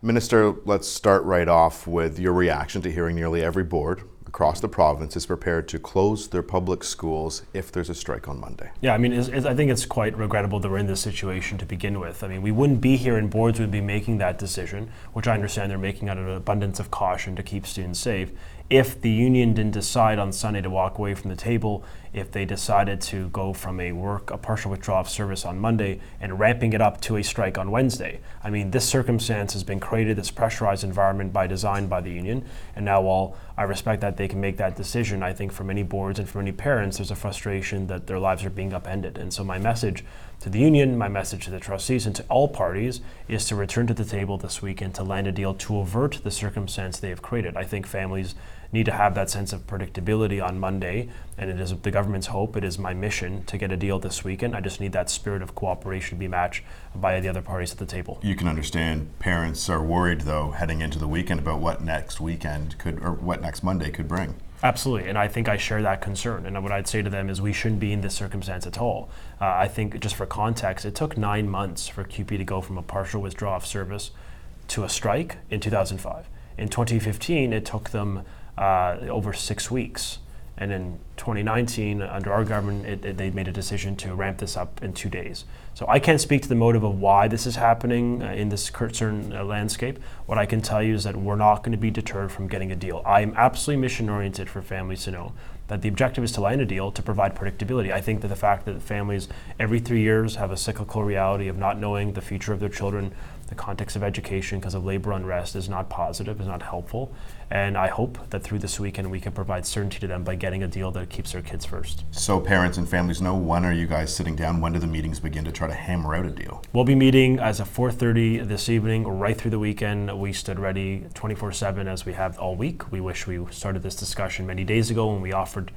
Minister, let's start right off with your reaction to hearing nearly every board across the province is prepared to close their public schools if there's a strike on Monday. Yeah, I mean, I think it's quite regrettable that we're in this situation to begin with. I mean, we wouldn't be here and boards would be making that decision, which I understand they're making out of an abundance of caution to keep students safe, if the union didn't decide on Sunday to walk away from the table, if they decided to go from a partial withdrawal of service on Monday and ramping it up to a strike on Wednesday. I mean, this circumstance has been created, this pressurized environment by design by the union. And now while I respect that they can make that decision, I think for many boards and for many parents, there's a frustration that their lives are being upended. And so my message to the union, my message to the trustees and to all parties is to return to the table this weekend to land a deal to avert the circumstance they have created. I think families need to have that sense of predictability on Monday, and it is the government's hope, it is my mission to get a deal this weekend. I just need that spirit of cooperation to be matched by the other parties at the table. You can understand parents are worried, though, heading into the weekend about what next Monday could bring. Absolutely, and I think I share that concern. And what I'd say to them is we shouldn't be in this circumstance at all. I think, just for context, it took 9 months for CUPE to go from a partial withdrawal of service to a strike in 2005. In 2015, it took them over 6 weeks. And in 2019, under our government, they made a decision to ramp this up in 2 days. So I can't speak to the motive of why this is happening in this certain landscape. What I can tell you is that we're not going to be deterred from getting a deal. I am absolutely mission-oriented for families to know that the objective is to land a deal to provide predictability. I think that the fact that families every 3 years have a cyclical reality of not knowing the future of their children, the context of education because of labor unrest is not positive, is not helpful. And I hope that through this weekend we can provide certainty to them by getting a deal that keeps their kids first. So parents and families know, when are you guys sitting down? When do the meetings begin to try to hammer out a deal? We'll be meeting as of 4:30 this evening, right through the weekend. We stood ready 24/7 as we have all week. We wish we started this discussion many days ago when we offered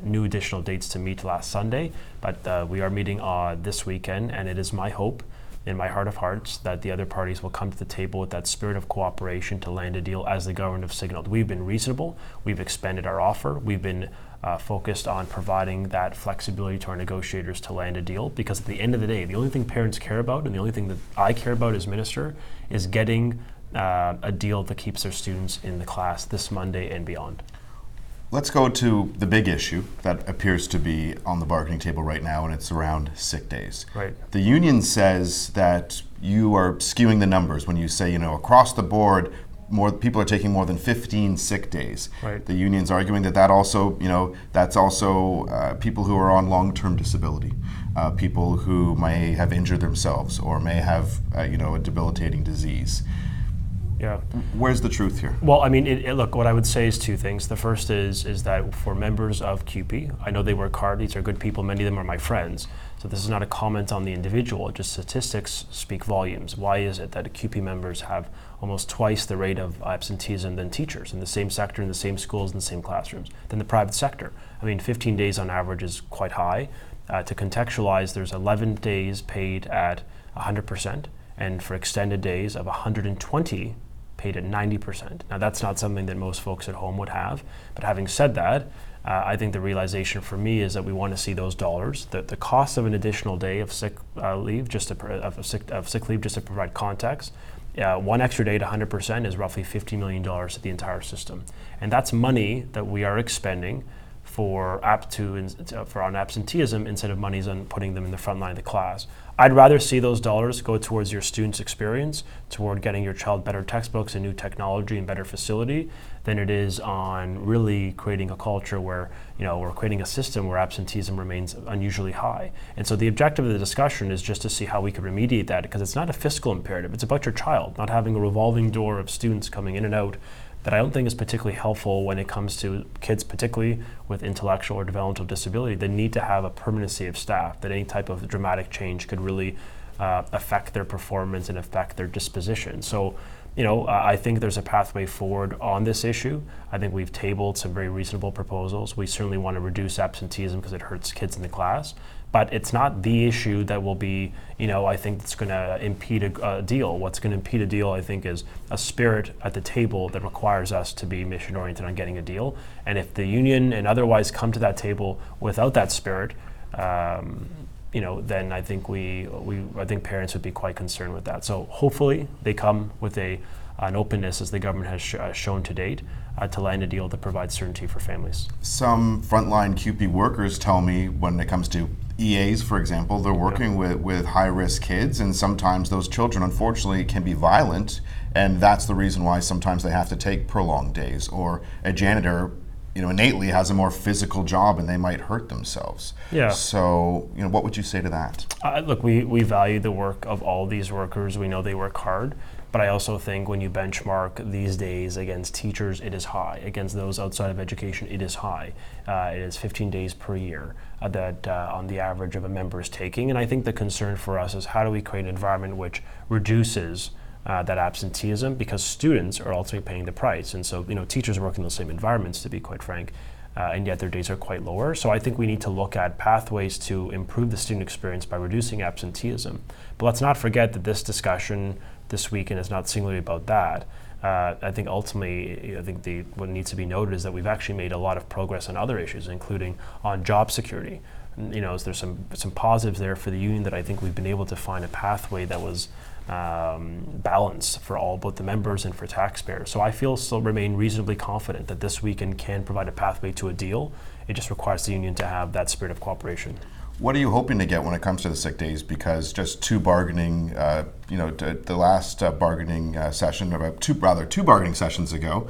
new additional dates to meet last Sunday. But we are meeting this weekend, and it is my hope in my heart of hearts that the other parties will come to the table with that spirit of cooperation to land a deal as the government have signaled. We've been reasonable, we've expanded our offer, we've been focused on providing that flexibility to our negotiators to land a deal, because at the end of the day, the only thing parents care about and the only thing that I care about as minister is getting a deal that keeps their students in the class this Monday and beyond. Let's go to the big issue that appears to be on the bargaining table right now, and it's around sick days. Right. The union says that you are skewing the numbers when you say, across the board, more people are taking more than 15 sick days. Right. The union's arguing that that's also people who are on long-term disability, people who may have injured themselves or may have a debilitating disease. Yeah. Where's the truth here? Well, I mean, look, what I would say is two things. The first is that for members of CUPE, I know they work hard. These are good people. Many of them are my friends. So this is not a comment on the individual. Just statistics speak volumes. Why is it that CUPE members have almost twice the rate of absenteeism than teachers in the same sector, in the same schools, in the same classrooms, than the private sector? I mean, 15 days on average is quite high. To contextualize, there's 11 days paid at 100%, and for extended days of 120 paid at 90%. Now that's not something that most folks at home would have, but having said that, I think the realization for me is that we want to see those dollars. The cost of an additional day of sick leave, just to provide context, one extra day at 100% is roughly $50 million to the entire system, and that's money that we are expending for on absenteeism instead of monies on putting them in the front line of the class. I'd rather see those dollars go towards your student's experience, toward getting your child better textbooks and new technology and better facility, than it is on really creating a culture where, we're creating a system where absenteeism remains unusually high. And so the objective of the discussion is just to see how we could remediate that, because it's not a fiscal imperative. It's about your child, not having a revolving door of students coming in and out that I don't think is particularly helpful when it comes to kids, particularly with intellectual or developmental disability, that need to have a permanency of staff, that any type of dramatic change could really affect their performance and affect their disposition. So, I think there's a pathway forward on this issue. I think we've tabled some very reasonable proposals. We certainly want to reduce absenteeism because it hurts kids in the class. But it's not the issue that will be, I think that's going to impede a deal. What's going to impede a deal, I think, is a spirit at the table that requires us to be mission-oriented on getting a deal. And if the union and otherwise come to that table without that spirit, then I think I think parents would be quite concerned with that. So hopefully they come with an openness, as the government has shown to date, to land a deal that provides certainty for families. Some frontline CUPE workers tell me when it comes to EAs, for example, they're working with high-risk kids, and sometimes those children, unfortunately, can be violent, and that's the reason why sometimes they have to take prolonged days. Or a janitor, innately has a more physical job, and they might hurt themselves. Yeah. So, what would you say to that? Look, we value the work of all these workers. We know they work hard. But I also think when you benchmark these days against teachers, it is high. Against those outside of education, it is high. It is 15 days per year that on the average of a member is taking. And I think the concern for us is how do we create an environment which reduces that absenteeism, because students are ultimately paying the price. And so, teachers work in those same environments, to be quite frank, and yet their days are quite lower. So I think we need to look at pathways to improve the student experience by reducing absenteeism. But let's not forget that this discussion this weekend is not singularly about that. I think ultimately, what needs to be noted is that we've actually made a lot of progress on other issues, including on job security. There's some positives there for the union that I think we've been able to find a pathway that was balanced for all, both the members and for taxpayers. So I still remain reasonably confident that this weekend can provide a pathway to a deal. It just requires the union to have that spirit of cooperation. What are you hoping to get when it comes to the sick days? Because just two bargaining, the last bargaining session, two bargaining sessions ago,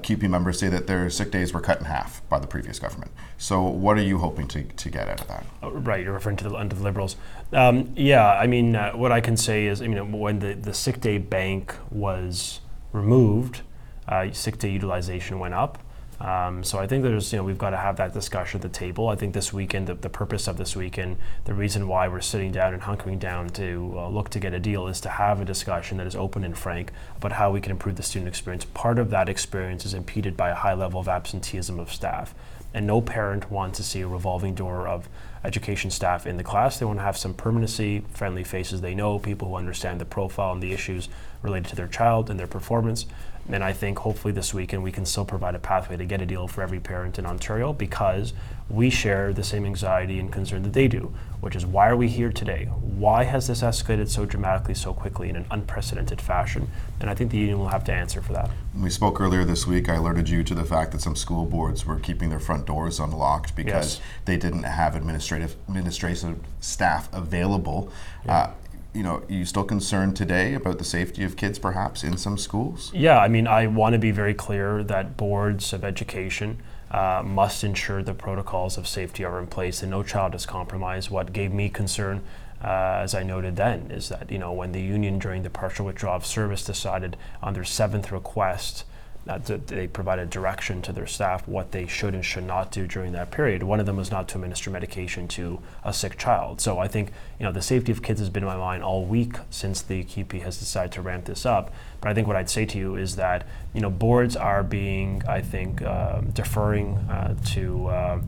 CUPE members say that their sick days were cut in half by the previous government. So what are you hoping to get out of that? Right, you're referring to the Liberals. What I can say is, when the sick day bank was removed, sick day utilization went up. So I think we've got to have that discussion at the table. I think this weekend, the purpose of this weekend, the reason why we're sitting down and hunkering down to look to get a deal is to have a discussion that is open and frank about how we can improve the student experience. Part of that experience is impeded by a high level of absenteeism of staff. And no parent wants to see a revolving door of education staff in the class. They want to have some permanency, friendly faces they know, people who understand the profile and the issues related to their child and their performance. And I think hopefully this weekend we can still provide a pathway to get a deal for every parent in Ontario, because we share the same anxiety and concern that they do, which is, why are we here today? Why has this escalated so dramatically, so quickly, in an unprecedented fashion? And I think the union will have to answer for that. When we spoke earlier this week, I alerted you to the fact that some school boards were keeping their front doors unlocked because they didn't have administrative staff available. Yeah. Are you still concerned today about the safety of kids perhaps in some schools? Yeah, I want to be very clear that boards of education must ensure the protocols of safety are in place and no child is compromised. What gave me concern, as I noted then, is that when the union during the partial withdrawal of service decided on their 7th request that they provided direction to their staff what they should and should not do during that period. One of them was not to administer medication to a sick child. So I think the safety of kids has been in my mind all week since the CUPE has decided to ramp this up. But I think what I'd say to you is that boards are being, I think, deferring to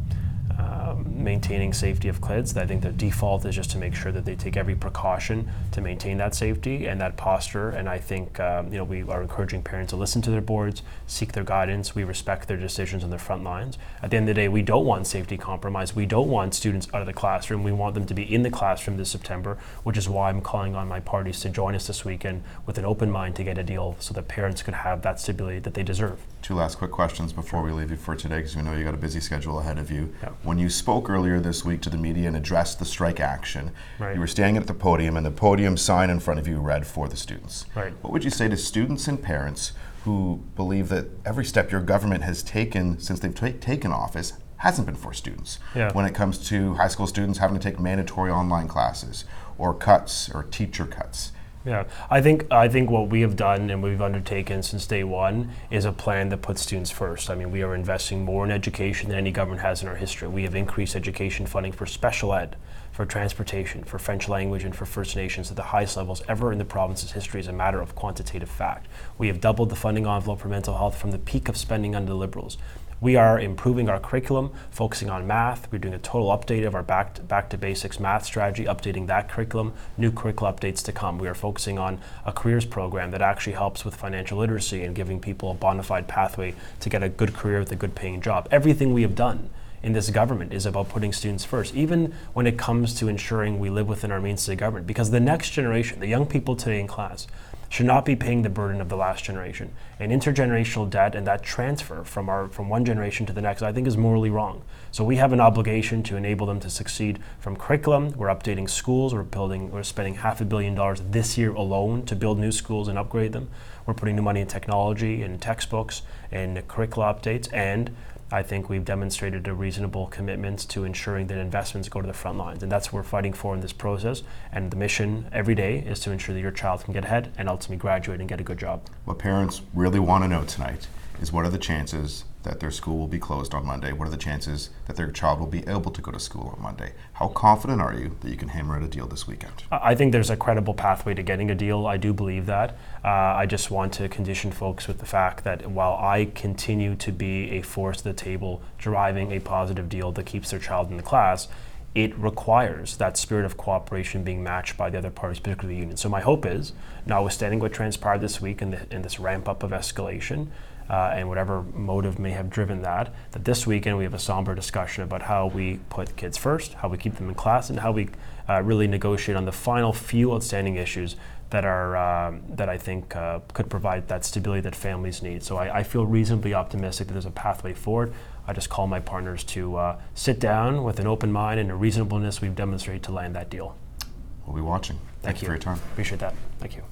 maintaining safety of kids. I think the default is just to make sure that they take every precaution to maintain that safety and that posture. And I think we are encouraging parents to listen to their boards, seek their guidance. We respect their decisions on the front lines. At the end of the day, we don't want safety compromise. We don't want students out of the classroom. We want them to be in the classroom this September, which is why I'm calling on my parties to join us this weekend with an open mind to get a deal so that parents could have that stability that they deserve. Two last quick questions before we leave you for today, because we know you got a busy schedule ahead of you. Yeah. When you spoke earlier this week to the media and addressed the strike action, you were standing at the podium, and the podium sign in front of you read, "For the students." Right. What would you say to students and parents who believe that every step your government has taken since they've taken office hasn't been for students? When it comes to high school students having to take mandatory online classes, or cuts, or teacher cuts. Yeah, I think what we have done and we've undertaken since day one is a plan that puts students first. We are investing more in education than any government has in our history. We have increased education funding for special ed, for transportation, for French language, and for First Nations at the highest levels ever in the province's history as a matter of quantitative fact. We have doubled the funding envelope for mental health from the peak of spending under the Liberals. We are improving our curriculum, focusing on math. We're doing a total update of our back to basics math strategy, updating that curriculum, new curriculum updates to come. We are focusing on a careers program that actually helps with financial literacy and giving people a bona fide pathway to get a good career with a good paying job. Everything we have done in this government is about putting students first, even when it comes to ensuring we live within our means as a government, because the next generation, the young people today in class, should not be paying the burden of the last generation. And intergenerational debt and that transfer from one generation to the next, I think, is morally wrong. So we have an obligation to enable them to succeed from curriculum. We're updating schools. We're spending $500 million this year alone to build new schools and upgrade them. We're putting new money in technology and textbooks and curricula updates, and I think we've demonstrated a reasonable commitment to ensuring that investments go to the front lines. And that's what we're fighting for in this process. And the mission every day is to ensure that your child can get ahead and ultimately graduate and get a good job. What parents really want to know tonight is, what are the chances that their school will be closed on Monday? What are the chances that their child will be able to go to school on Monday? How confident are you that you can hammer out a deal this weekend? I think there's a credible pathway to getting a deal. I do believe that. I just want to condition folks with the fact that while I continue to be a force at the table driving a positive deal that keeps their child in the class, it requires that spirit of cooperation being matched by the other parties, particularly the union. So my hope is, notwithstanding what transpired this week and this ramp up of escalation, and whatever motive may have driven that this weekend we have a somber discussion about how we put kids first, how we keep them in class, and how we really negotiate on the final few outstanding issues that I think could provide that stability that families need. So I feel reasonably optimistic that there's a pathway forward. I just call my partners to sit down with an open mind and a reasonableness we've demonstrated to land that deal. We'll be watching. Thank you for your time. Appreciate that. Thank you.